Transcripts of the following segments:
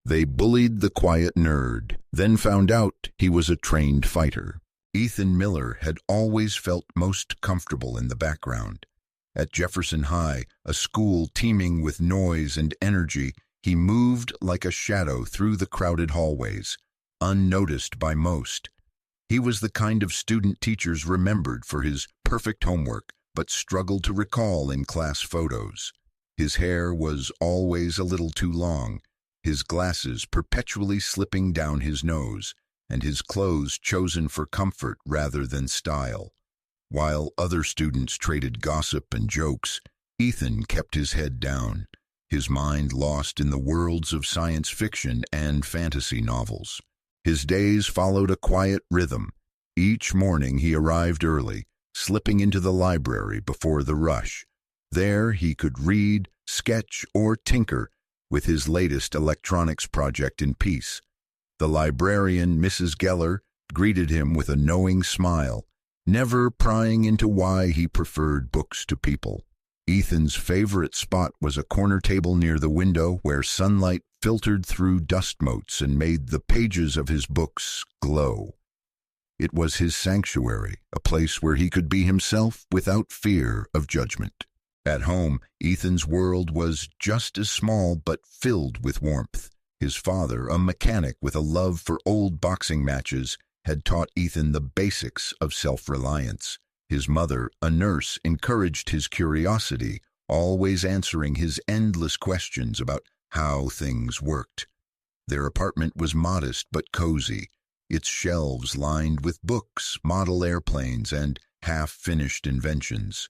They bullied the quiet nerd, then found out he was a trained fighter. Ethan Miller had always felt most comfortable in the background. At Jefferson High, a school teeming with noise and energy, he moved like a shadow through the crowded hallways, unnoticed by most. He was the kind of student teachers remembered for his perfect homework, but struggled to recall in class photos. His hair was always a little too long, his glasses perpetually slipping down his nose, and his clothes chosen for comfort rather than style. While other students traded gossip and jokes, Ethan kept his head down, his mind lost in the worlds of science fiction and fantasy novels. His days followed a quiet rhythm. Each morning he arrived early, slipping into the library before the rush. There he could read, sketch, or tinker with his latest electronics project in peace. The librarian, Mrs. Geller, greeted him with a knowing smile, never prying into why he preferred books to people. Ethan's favorite spot was a corner table near the window where sunlight filtered through dust motes and made the pages of his books glow. It was his sanctuary, a place where he could be himself without fear of judgment. At home, Ethan's world was just as small but filled with warmth. His father, a mechanic with a love for old boxing matches, had taught Ethan the basics of self-reliance. His mother, a nurse, encouraged his curiosity, always answering his endless questions about how things worked. Their apartment was modest but cozy, its shelves lined with books, model airplanes, and half-finished inventions.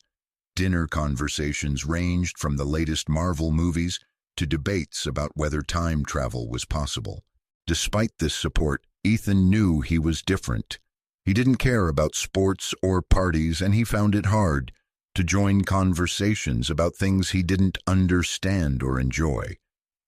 Dinner conversations ranged from the latest Marvel movies to debates about whether time travel was possible. Despite this support, Ethan knew he was different. He didn't care about sports or parties, and he found it hard to join conversations about things he didn't understand or enjoy.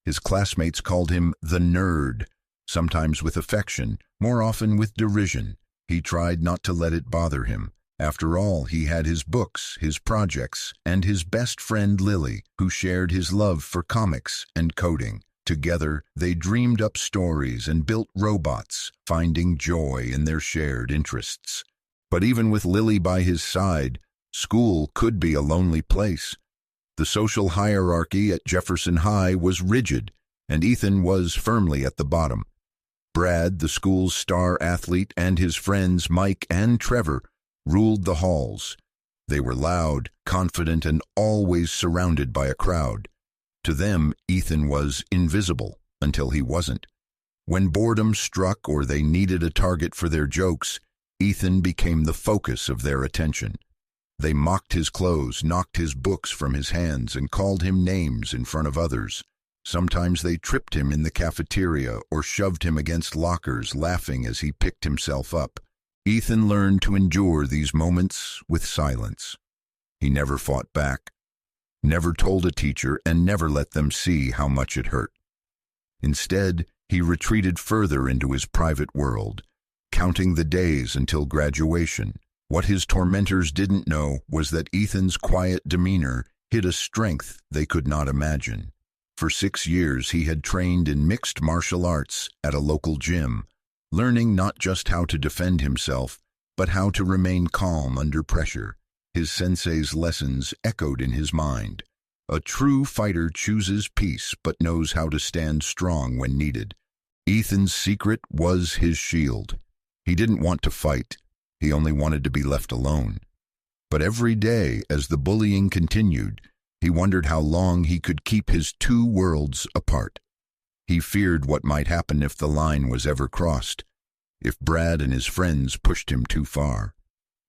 His classmates called him the nerd, sometimes with affection, more often with derision. He tried not to let it bother him. After all, he had his books, his projects, and his best friend Lily, who shared his love for comics and coding. Together, they dreamed up stories and built robots, finding joy in their shared interests. But even with Lily by his side, school could be a lonely place. The social hierarchy at Jefferson High was rigid, and Ethan was firmly at the bottom. Brad, the school's star athlete, and his friends Mike and Trevor ruled the halls. They were loud, confident, and always surrounded by a crowd. To them, Ethan was invisible until he wasn't. When boredom struck or they needed a target for their jokes, Ethan became the focus of their attention. They mocked his clothes, knocked his books from his hands, and called him names in front of others. Sometimes they tripped him in the cafeteria or shoved him against lockers, laughing as he picked himself up. Ethan learned to endure these moments with silence. He never fought back, never told a teacher, and never let them see how much it hurt. Instead, he retreated further into his private world, counting the days until graduation. What his tormentors didn't know was that Ethan's quiet demeanor hid a strength they could not imagine. For 6 years, he had trained in mixed martial arts at a local gym, learning not just how to defend himself, but how to remain calm under pressure. His sensei's lessons echoed in his mind. A true fighter chooses peace but knows how to stand strong when needed. Ethan's secret was his shield. He didn't want to fight. He only wanted to be left alone. But every day, as the bullying continued, he wondered how long he could keep his two worlds apart. He feared what might happen if the line was ever crossed, if Brad and his friends pushed him too far.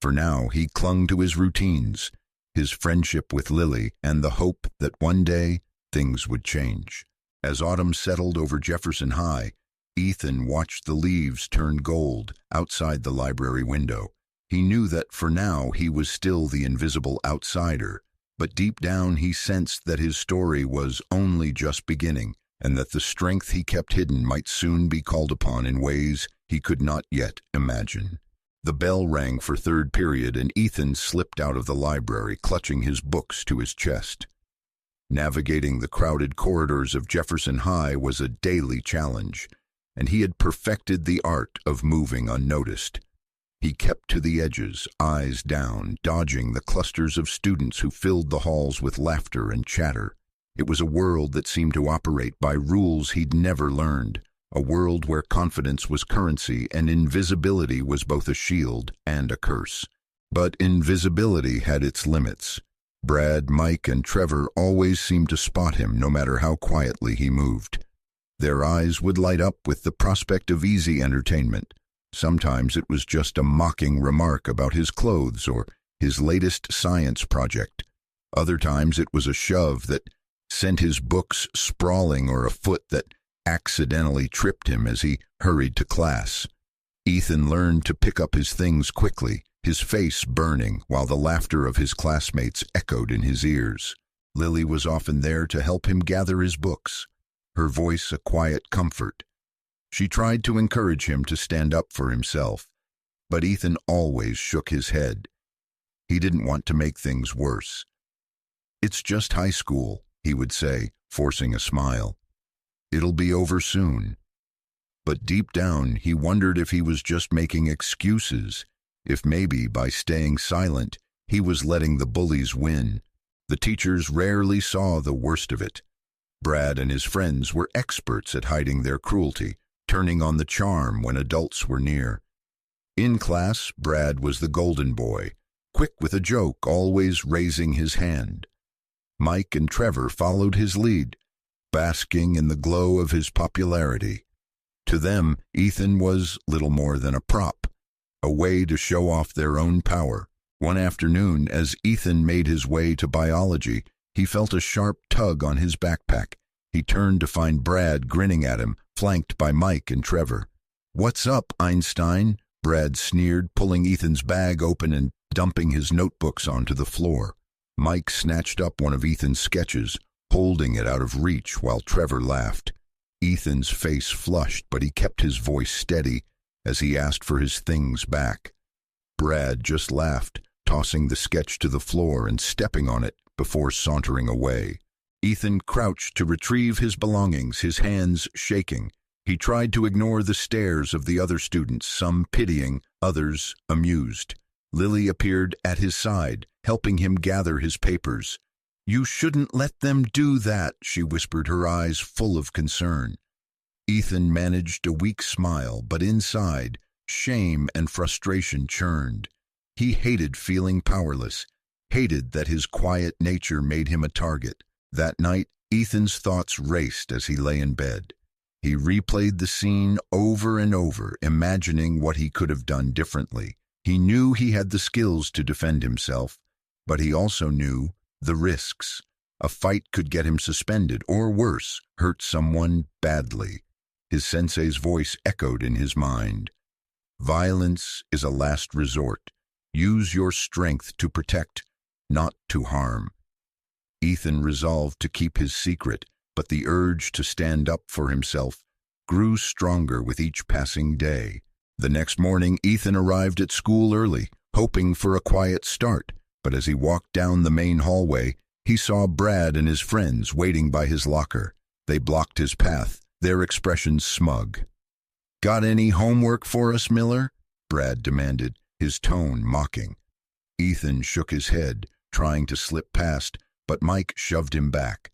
For now, he clung to his routines, his friendship with Lily, and the hope that one day things would change. As autumn settled over Jefferson High, Ethan watched the leaves turn gold outside the library window. He knew that for now he was still the invisible outsider, but deep down he sensed that his story was only just beginning, and that the strength he kept hidden might soon be called upon in ways he could not yet imagine. The bell rang for third period, and Ethan slipped out of the library, clutching his books to his chest. Navigating the crowded corridors of Jefferson High was a daily challenge, and he had perfected the art of moving unnoticed. He kept to the edges, eyes down, dodging the clusters of students who filled the halls with laughter and chatter. It was a world that seemed to operate by rules he'd never learned, a world where confidence was currency and invisibility was both a shield and a curse. But invisibility had its limits. Brad, Mike, and Trevor always seemed to spot him no matter how quietly he moved. Their eyes would light up with the prospect of easy entertainment. Sometimes it was just a mocking remark about his clothes or his latest science project. Other times it was a shove that sent his books sprawling or a foot that accidentally tripped him as he hurried to class. Ethan learned to pick up his things quickly, his face burning while the laughter of his classmates echoed in his ears. Lily was often there to help him gather his books, her voice a quiet comfort. She tried to encourage him to stand up for himself, but Ethan always shook his head. He didn't want to make things worse. "It's just high school," he would say, forcing a smile. "It'll be over soon." But deep down, he wondered if he was just making excuses, if maybe by staying silent, he was letting the bullies win. The teachers rarely saw the worst of it. Brad and his friends were experts at hiding their cruelty, turning on the charm when adults were near. In class, Brad was the golden boy, quick with a joke, always raising his hand. Mike and Trevor followed his lead, basking in the glow of his popularity. To them, Ethan was little more than a prop, a way to show off their own power. One afternoon, as Ethan made his way to biology, he felt a sharp tug on his backpack. He turned to find Brad grinning at him, flanked by Mike and Trevor. "What's up, Einstein?" Brad sneered, pulling Ethan's bag open and dumping his notebooks onto the floor. Mike snatched up one of Ethan's sketches, holding it out of reach while Trevor laughed. Ethan's face flushed, but he kept his voice steady as he asked for his things back. Brad just laughed, tossing the sketch to the floor and stepping on it before sauntering away. Ethan crouched to retrieve his belongings, his hands shaking. He tried to ignore the stares of the other students, some pitying, others amused. Lily appeared at his side, helping him gather his papers. "You shouldn't let them do that," she whispered, her eyes full of concern. Ethan managed a weak smile, but inside, shame and frustration churned. He hated feeling powerless, hated that his quiet nature made him a target. That night, Ethan's thoughts raced as he lay in bed. He replayed the scene over and over, imagining what he could have done differently. He knew he had the skills to defend himself, but he also knew the risks. A fight could get him suspended, or worse, hurt someone badly. His sensei's voice echoed in his mind. "Violence is a last resort. Use your strength to protect, not to harm." Ethan resolved to keep his secret, but the urge to stand up for himself grew stronger with each passing day. The next morning, Ethan arrived at school early, hoping for a quiet start, but as he walked down the main hallway, he saw Brad and his friends waiting by his locker. They blocked his path, their expressions smug. "Got any homework for us, Miller?" Brad demanded, his tone mocking. Ethan shook his head, trying to slip past, but Mike shoved him back.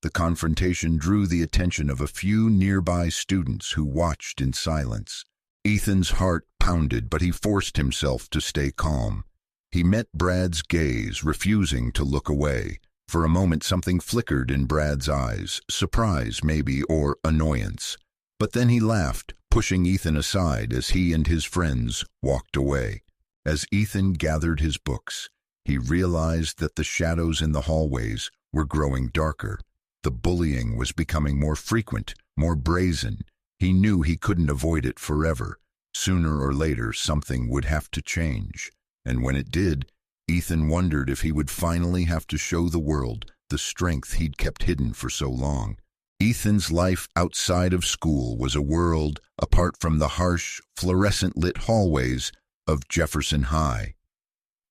The confrontation drew the attention of a few nearby students who watched in silence. Ethan's heart pounded, but he forced himself to stay calm. He met Brad's gaze, refusing to look away. For a moment something flickered in Brad's eyes, surprise maybe, or annoyance. But then he laughed, pushing Ethan aside as he and his friends walked away. As Ethan gathered his books, he realized that the shadows in the hallways were growing darker. The bullying was becoming more frequent, more brazen. He knew he couldn't avoid it forever. Sooner or later, something would have to change. And when it did, Ethan wondered if he would finally have to show the world the strength he'd kept hidden for so long. Ethan's life outside of school was a world apart from the harsh, fluorescent-lit hallways of Jefferson High.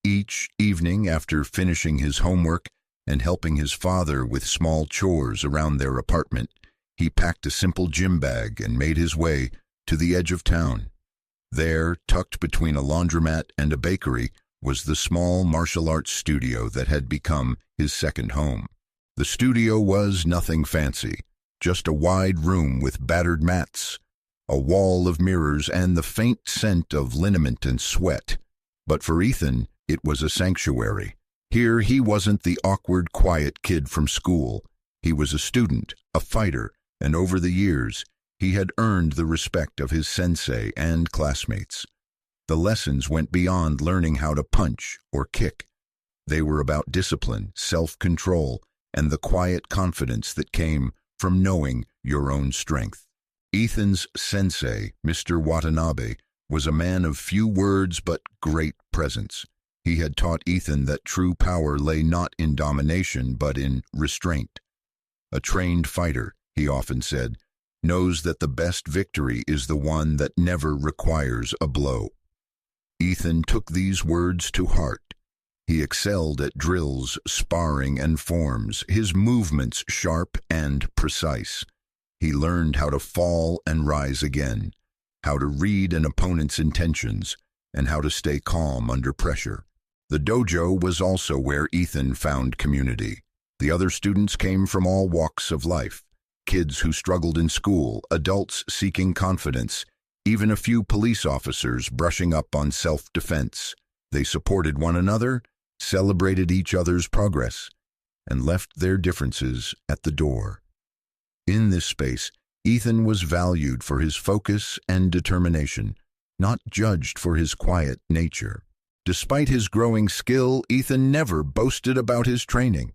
Each evening after finishing his homework, and helping his father with small chores around their apartment, he packed a simple gym bag and made his way to the edge of town. There, tucked between a laundromat and a bakery, was the small martial arts studio that had become his second home. The studio was nothing fancy, just a wide room with battered mats, a wall of mirrors, and the faint scent of liniment and sweat. But for Ethan, it was a sanctuary. Here he wasn't the awkward, quiet kid from school. He was a student, a fighter, and over the years, he had earned the respect of his sensei and classmates. The lessons went beyond learning how to punch or kick. They were about discipline, self-control, and the quiet confidence that came from knowing your own strength. Ethan's sensei, Mr. Watanabe, was a man of few words but great presence. He had taught Ethan that true power lay not in domination but in restraint. A trained fighter, he often said, knows that the best victory is the one that never requires a blow. Ethan took these words to heart. He excelled at drills, sparring, and forms, his movements sharp and precise. He learned how to fall and rise again, how to read an opponent's intentions, and how to stay calm under pressure. The dojo was also where Ethan found community. The other students came from all walks of life. Kids who struggled in school, adults seeking confidence, even a few police officers brushing up on self-defense. They supported one another, celebrated each other's progress, and left their differences at the door. In this space, Ethan was valued for his focus and determination, not judged for his quiet nature. Despite his growing skill, Ethan never boasted about his training.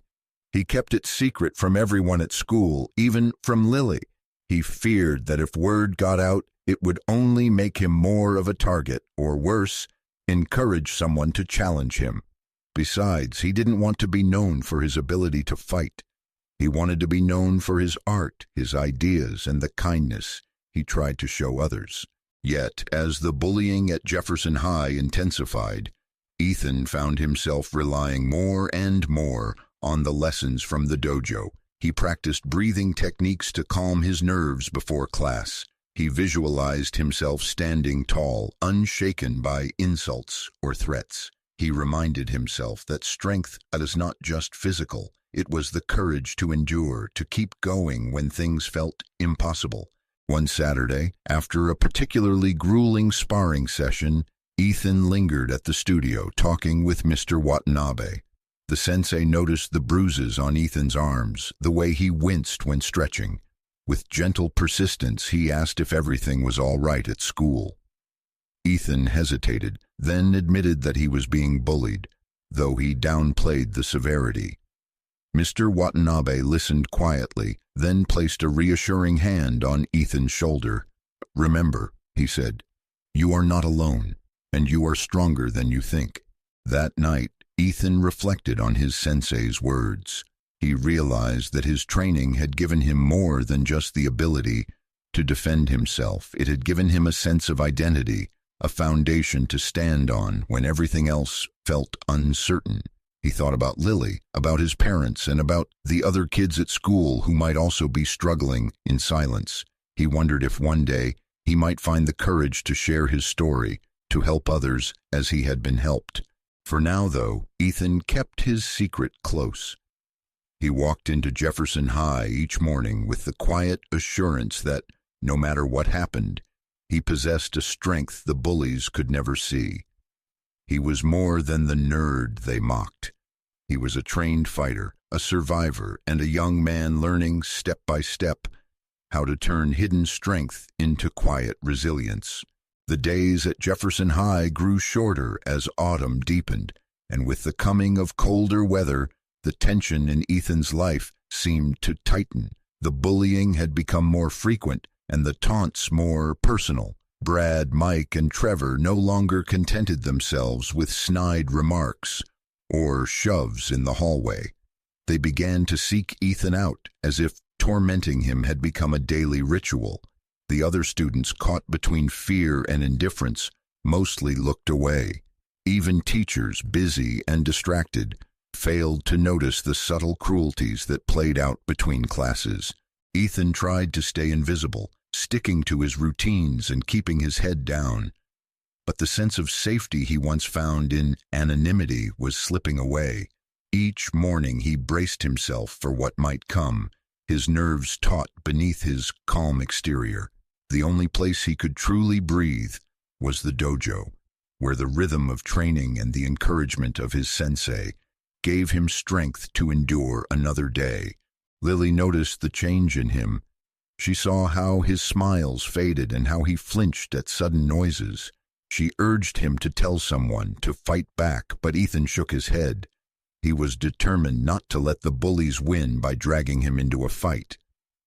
He kept it secret from everyone at school, even from Lily. He feared that if word got out, it would only make him more of a target, or worse, encourage someone to challenge him. Besides, he didn't want to be known for his ability to fight. He wanted to be known for his art, his ideas, and the kindness he tried to show others. Yet, as the bullying at Jefferson High intensified, Ethan found himself relying more and more on the lessons from the dojo. He practiced breathing techniques to calm his nerves before class. He visualized himself standing tall, unshaken by insults or threats. He reminded himself that strength is not just physical. It was the courage to endure, to keep going when things felt impossible. One Saturday, after a particularly grueling sparring session, Ethan lingered at the studio talking with Mr. Watanabe. The sensei noticed the bruises on Ethan's arms, the way he winced when stretching. With gentle persistence, he asked if everything was all right at school. Ethan hesitated, then admitted that he was being bullied, though he downplayed the severity. Mr. Watanabe listened quietly, then placed a reassuring hand on Ethan's shoulder. "Remember," he said, "you are not alone, and you are stronger than you think." That night, Ethan reflected on his sensei's words. He realized that his training had given him more than just the ability to defend himself. It had given him a sense of identity, a foundation to stand on when everything else felt uncertain. He thought about Lily, about his parents, and about the other kids at school who might also be struggling in silence. He wondered if one day he might find the courage to share his story, to help others as he had been helped. For now, though, Ethan kept his secret close. He walked into Jefferson High each morning with the quiet assurance that, no matter what happened, he possessed a strength the bullies could never see. He was more than the nerd they mocked. He was a trained fighter, a survivor, and a young man learning, step by step, how to turn hidden strength into quiet resilience. The days at Jefferson High grew shorter as autumn deepened, and with the coming of colder weather, the tension in Ethan's life seemed to tighten. The bullying had become more frequent, and the taunts more personal. Brad, Mike, and Trevor no longer contented themselves with snide remarks or shoves in the hallway. They began to seek Ethan out, as if tormenting him had become a daily ritual. The other students, caught between fear and indifference, mostly looked away. Even teachers, busy and distracted, failed to notice the subtle cruelties that played out between classes. Ethan tried to stay invisible, sticking to his routines and keeping his head down. But the sense of safety he once found in anonymity was slipping away. Each morning he braced himself for what might come, his nerves taut beneath his calm exterior. The only place he could truly breathe was the dojo, where the rhythm of training and the encouragement of his sensei gave him strength to endure another day. Lily noticed the change in him. She saw how his smiles faded and how he flinched at sudden noises. She urged him to tell someone, to fight back, but Ethan shook his head. He was determined not to let the bullies win by dragging him into a fight.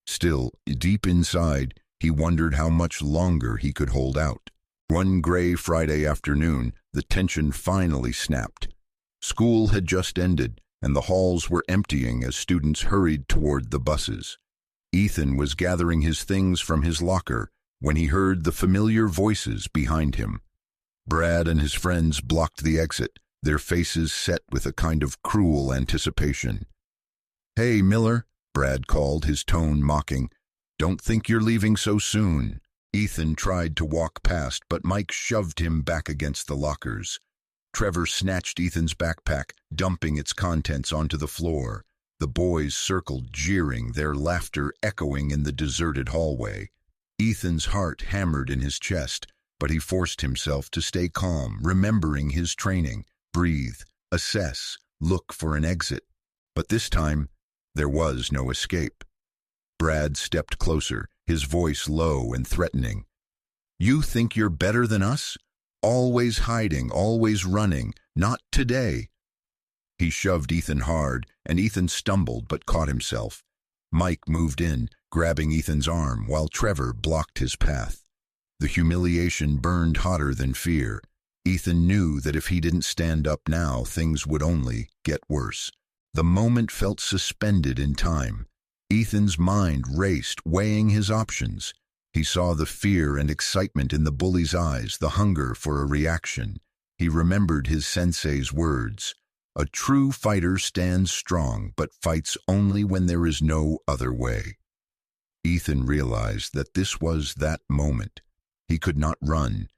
Still, deep inside, he wondered how much longer he could hold out. One gray Friday afternoon, the tension finally snapped. School had just ended, and the halls were emptying as students hurried toward the buses. Ethan was gathering his things from his locker when he heard the familiar voices behind him. Brad and his friends blocked the exit, their faces set with a kind of cruel anticipation. "Hey, Miller," Brad called, his tone mocking. "Don't think you're leaving so soon." Ethan tried to walk past, but Mike shoved him back against the lockers. Trevor snatched Ethan's backpack, dumping its contents onto the floor. The boys circled, jeering, their laughter echoing in the deserted hallway. Ethan's heart hammered in his chest, but he forced himself to stay calm, remembering his training. Breathe, assess, look for an exit. But this time, there was no escape. Brad stepped closer, his voice low and threatening. "You think you're better than us? Always hiding, always running. Not today." He shoved Ethan hard, and Ethan stumbled but caught himself. Mike moved in, grabbing Ethan's arm, while Trevor blocked his path. The humiliation burned hotter than fear. Ethan knew that if he didn't stand up now, things would only get worse. The moment felt suspended in time. Ethan's mind raced, weighing his options. He saw the fear and excitement in the bully's eyes, the hunger for a reaction. He remembered his sensei's words. "A true fighter stands strong, but fights only when there is no other way." Ethan realized that this was that moment. He could not run,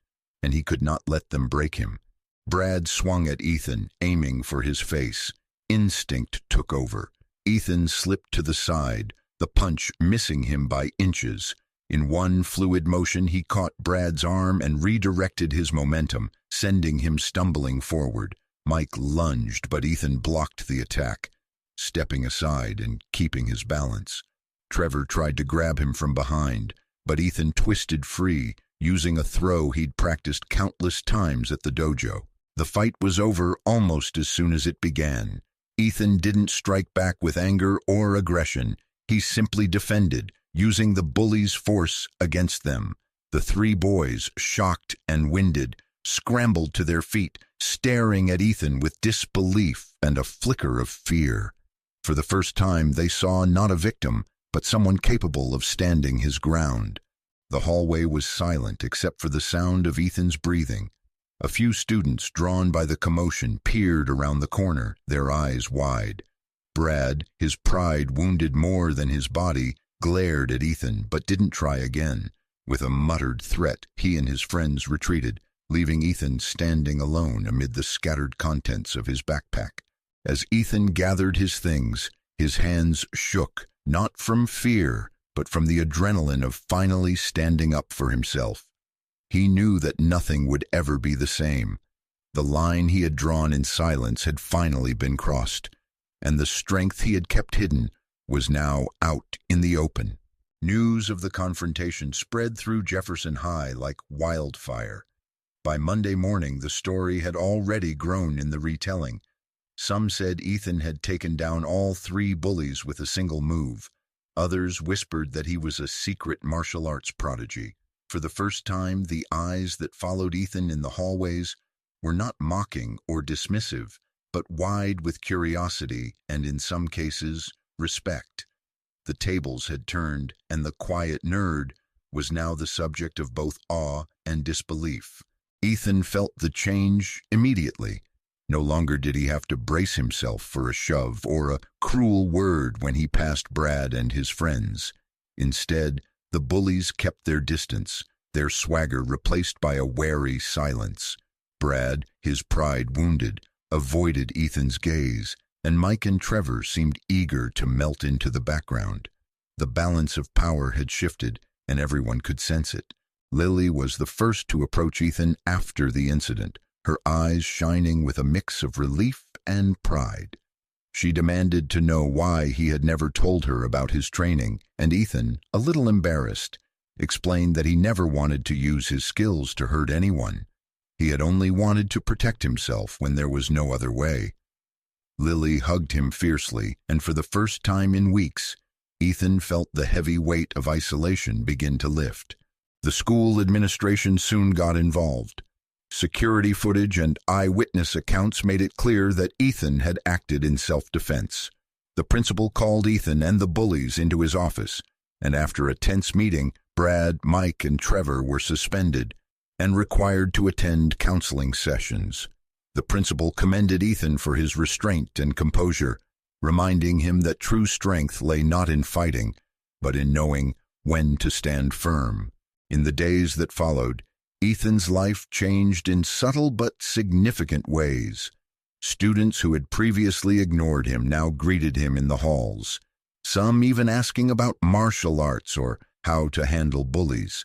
and he could not let them break him. Brad swung at Ethan, aiming for his face. Instinct took over. Ethan slipped to the side, the punch missing him by inches. In one fluid motion, he caught Brad's arm and redirected his momentum, sending him stumbling forward. Mike lunged, but Ethan blocked the attack, stepping aside and keeping his balance. Trevor tried to grab him from behind, but Ethan twisted free, using a throw he'd practiced countless times at the dojo. The fight was over almost as soon as it began. Ethan didn't strike back with anger or aggression. He simply defended, using the bullies' force against them. The three boys, shocked and winded, scrambled to their feet, staring at Ethan with disbelief and a flicker of fear. For the first time, they saw not a victim, but someone capable of standing his ground. The hallway was silent except for the sound of Ethan's breathing. A few students, drawn by the commotion, peered around the corner, their eyes wide. Brad, his pride wounded more than his body, glared at Ethan but didn't try again. With a muttered threat, he and his friends retreated, leaving Ethan standing alone amid the scattered contents of his backpack. As Ethan gathered his things, his hands shook, not from fear, but from the adrenaline of finally standing up for himself. He knew that nothing would ever be the same. The line he had drawn in silence had finally been crossed, and the strength he had kept hidden was now out in the open. News of the confrontation spread through Jefferson High like wildfire. By Monday morning, the story had already grown in the retelling. Some said Ethan had taken down all three bullies with a single move. Others whispered that he was a secret martial arts prodigy. For the first time, the eyes that followed Ethan in the hallways were not mocking or dismissive, but wide with curiosity and, in some cases, respect. The tables had turned, and the quiet nerd was now the subject of both awe and disbelief. Ethan felt the change immediately. No longer did he have to brace himself for a shove or a cruel word when he passed Brad and his friends. Instead, the bullies kept their distance, their swagger replaced by a wary silence. Brad, his pride wounded, avoided Ethan's gaze, and Mike and Trevor seemed eager to melt into the background. The balance of power had shifted, and everyone could sense it. Lily was the first to approach Ethan after the incident, her eyes shining with a mix of relief and pride. She demanded to know why he had never told her about his training, and Ethan, a little embarrassed, explained that he never wanted to use his skills to hurt anyone. He had only wanted to protect himself when there was no other way. Lily hugged him fiercely, and for the first time in weeks, Ethan felt the heavy weight of isolation begin to lift. The school administration soon got involved. Security footage and eyewitness accounts made it clear that Ethan had acted in self-defense. The principal called Ethan and the bullies into his office, and after a tense meeting, Brad, Mike, and Trevor were suspended and required to attend counseling sessions. The principal commended Ethan for his restraint and composure, reminding him that true strength lay not in fighting, but in knowing when to stand firm. In the days that followed, Ethan's life changed in subtle but significant ways. Students who had previously ignored him now greeted him in the halls, some even asking about martial arts or how to handle bullies.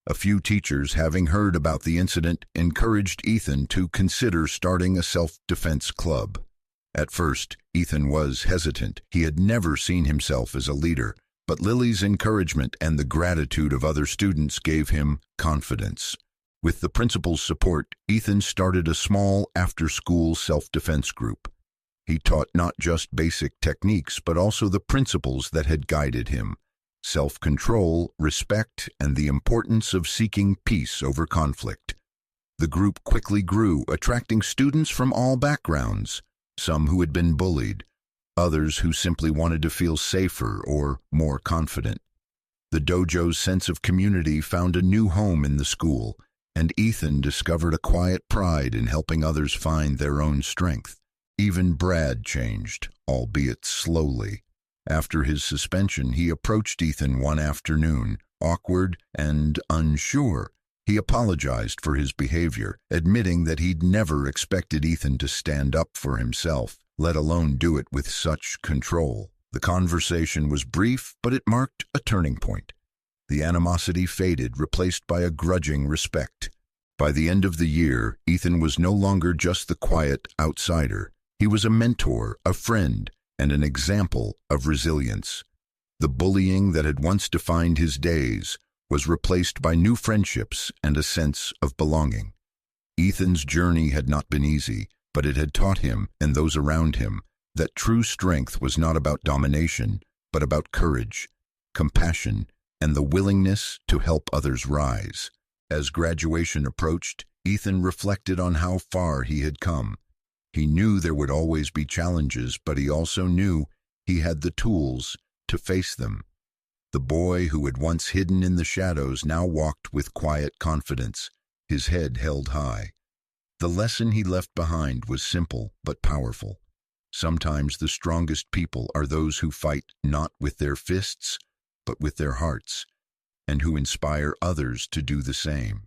A few teachers, having heard about the incident, encouraged Ethan to consider starting a self-defense club. At first, Ethan was hesitant. He had never seen himself as a leader, but Lily's encouragement and the gratitude of other students gave him confidence. With the principal's support, Ethan started a small after-school self-defense group. He taught not just basic techniques, but also the principles that had guided him: self-control, respect, and the importance of seeking peace over conflict. The group quickly grew, attracting students from all backgrounds, some who had been bullied, others who simply wanted to feel safer or more confident. The dojo's sense of community found a new home in the school, and Ethan discovered a quiet pride in helping others find their own strength. Even Brad changed, albeit slowly. After his suspension, he approached Ethan one afternoon, awkward and unsure. He apologized for his behavior, admitting that he'd never expected Ethan to stand up for himself, let alone do it with such control. The conversation was brief, but it marked a turning point. The animosity faded, replaced by a grudging respect. By the end of the year, Ethan was no longer just the quiet outsider. He was a mentor, a friend, and an example of resilience. The bullying that had once defined his days was replaced by new friendships and a sense of belonging. Ethan's journey had not been easy, but it had taught him and those around him that true strength was not about domination, but about courage, compassion, and the willingness to help others rise. As graduation approached, Ethan reflected on how far he had come. He knew there would always be challenges, but he also knew he had the tools to face them. The boy who had once hidden in the shadows now walked with quiet confidence, his head held high. The lesson he left behind was simple but powerful. Sometimes the strongest people are those who fight not with their fists, but with their hearts, and who inspire others to do the same.